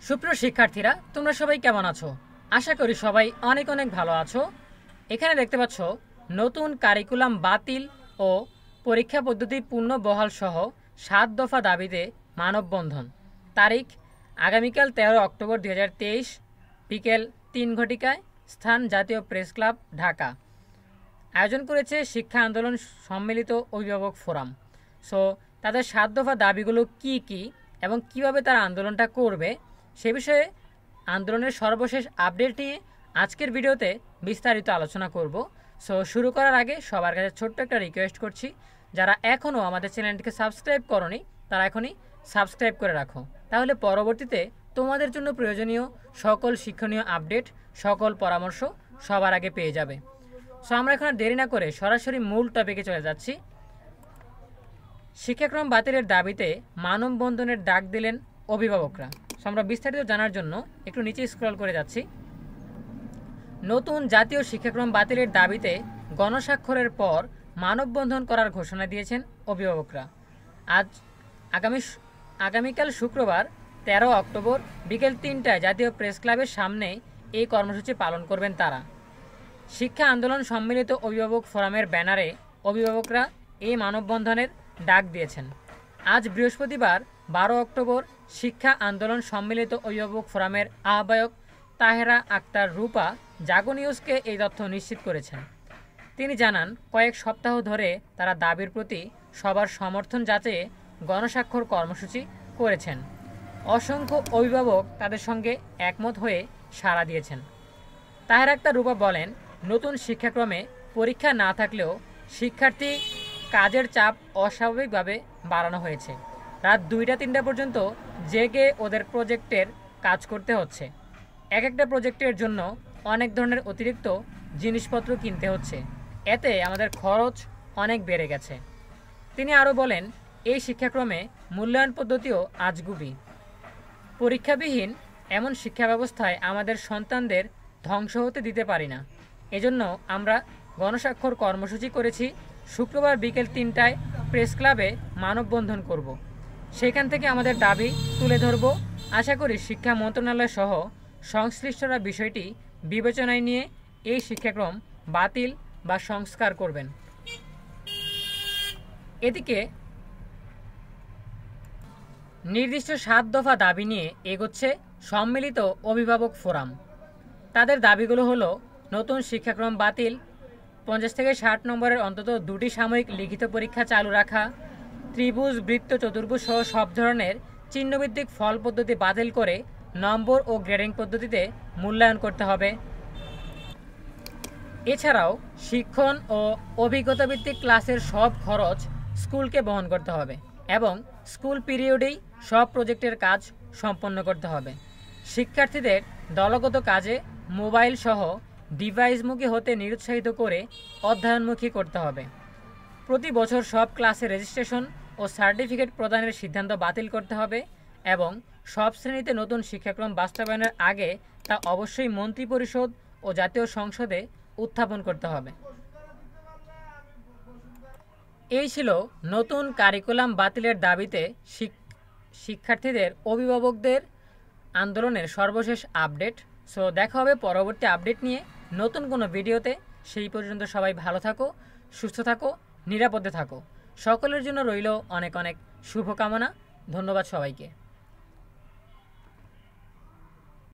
সুপ্রিয় শিক্ষার্থীরা, তোমরা সবাই কেমন আছো? আশা করি সবাই অনেক অনেক ভালো আছো। এখানে দেখতে পাচ্ছ নতুন কারিকুলাম বাতিল ও পরীক্ষা পদ্ধতি পুনর্বহাল সহ ৭ দফা দাবিতে মানববন্ধন। তারিখ আগামীকাল ১৩ অক্টোবর ২০২৩ বিকেল ৩ ঘটিকায়। স্থান জাতীয় প্রেস ক্লাব, ঢাকা। আয়োজন করেছে শিক্ষা আন্দোলন সম্মিলিত অভিভাবক ফোরাম। সো তাদের ৭ দফা দাবিগুলো কি কি এবং কিভাবে তারা আন্দোলনটা করবে সে বিষয়ে আন্দোলনের সর্বশেষ আপডেট নিয়ে আজকের ভিডিওতে বিস্তারিত আলোচনা করব। সো শুরু করার আগে সবার কাছে ছোট্ট একটা রিকোয়েস্ট করছি, যারা এখনও আমাদের চ্যানেলটিকে সাবস্ক্রাইব করনি তারা এখনই সাবস্ক্রাইব করে রাখো, তাহলে পরবর্তীতে তোমাদের জন্য প্রয়োজনীয় সকল শিক্ষণীয় আপডেট, সকল পরামর্শ সবার আগে পেয়ে যাবে। সো আমরা এখন আর দেরি না করে সরাসরি মূল টপিকে চলে যাচ্ছি। শিক্ষাক্রম বাতিলের দাবিতে মানববন্ধনের ডাক দিলেন অভিভাবকরা। সো আমরা বিস্তারিত জানার জন্য একটু নিচে স্ক্রল করে যাচ্ছি। নতুন জাতীয় শিক্ষাক্রম বাতিলের দাবিতে গণস্বাক্ষরের পর মানববন্ধন করার ঘোষণা দিয়েছেন অভিভাবকরা। আগামীকাল শুক্রবার ১৩ অক্টোবর বিকেল ৩টায় জাতীয় প্রেস ক্লাবের সামনে এই কর্মসূচি পালন করবেন তারা। শিক্ষা আন্দোলন সম্মিলিত অভিভাবক ফোরামের ব্যানারে অভিভাবকরা এই মানববন্ধনের ডাক দিয়েছেন। আজ বৃহস্পতিবার ১২ অক্টোবর শিক্ষা আন্দোলন সম্মিলিত অভিভাবক ফোরামের আহ্বায়ক তাহেরা আক্তার রূপা জাগো নিউজকে এই তথ্য নিশ্চিত করেছেন। তিনি জানান, কয়েক সপ্তাহ ধরে তারা দাবির প্রতি সবার সমর্থন যাচাইয়ে গণস্বাক্ষর কর্মসূচি করেছেন। অসংখ্য অভিভাবক তাদের সঙ্গে একমত হয়ে সাড়া দিয়েছেন। তাহেরা আক্তার রূপা বলেন, নতুন শিক্ষাক্রমে পরীক্ষা না থাকলেও শিক্ষার্থী কাজের চাপ অস্বাভাবিকভাবে বাড়ানো হয়েছে। রাত ২টা-৩টা পর্যন্ত জেগে ওদের প্রজেক্টের কাজ করতে হচ্ছে। এক একটা প্রজেক্টের জন্য অনেক ধরনের অতিরিক্ত জিনিসপত্র কিনতে হচ্ছে। এতে আমাদের খরচ অনেক বেড়ে গেছে। তিনি আরও বলেন, এই শিক্ষাক্রমে মূল্যায়ন পদ্ধতিও আজগুবি। পরীক্ষাবিহীন এমন শিক্ষা ব্যবস্থায় আমাদের সন্তানদের ধ্বংস হতে দিতে পারি না। এজন্য আমরা গণস্বাক্ষর কর্মসূচি করেছি। শুক্রবার বিকেল ৩টায় প্রেস ক্লাবে মানববন্ধন করব। সেখান থেকে আমাদের দাবি তুলে ধরব। আশা করি শিক্ষা মন্ত্রণালয় সহ সংশ্লিষ্টরা বিষয়টি বিবেচনায় নিয়ে এই শিক্ষাক্রম বাতিল বা সংস্কার করবেন। এদিকে নির্দিষ্ট ৭ দফা দাবি নিয়ে এগোচ্ছে সম্মিলিত অভিভাবক ফোরাম। তাদের দাবিগুলো হলো, নতুন শিক্ষাক্রম বাতিল, ৫০ থেকে ৬০ নম্বরের অন্তত ২টি সাময়িক লিখিত পরীক্ষা চালু রাখা, ত্রিভুজ, বৃত্ত, চতুর্ভুজ সহ সব ধরনের চিহ্নভিত্তিক ফল পদ্ধতি বাতিল করে নম্বর ও গ্রেডিং পদ্ধতিতে মূল্যায়ন করতে হবে। এছাড়াও শিক্ষণ ও অভিজ্ঞতাভিত্তিক ক্লাসের সব খরচ স্কুলকে বহন করতে হবে এবং স্কুল পিরিয়ডেই সব প্রজেক্টের কাজ সম্পন্ন করতে হবে। শিক্ষার্থীদের দলগত কাজে মোবাইল সহ ডিভাইসমুখী হতে নিরুৎসাহিত করে অধ্যয়নমুখী করতে হবে। প্রতি বছর সব ক্লাসে রেজিস্ট্রেশন ও সার্টিফিকেট প্রদানের সিদ্ধান্ত বাতিল করতে হবে এবং সব শ্রেণীতে নতুন শিক্ষাক্রম বাস্তবায়নের আগে তা অবশ্যই মন্ত্রিপরিষদ ও জাতীয় সংসদে উত্থাপন করতে হবে। এই ছিল নতুন কারিকুলাম বাতিলের দাবিতে শিক্ষার্থীদের অভিভাবকদের আন্দোলনের সর্বশেষ আপডেট। সো দেখা হবে পরবর্তী আপডেট নিয়ে নতুন কোনো ভিডিওতে। সেই পর্যন্ত সবাই ভালো থাকো, সুস্থ থাকো, নিরাপদে থাকো। সকলের জন্য রইল অনেক অনেক শুভকামনা। ধন্যবাদ সবাইকে।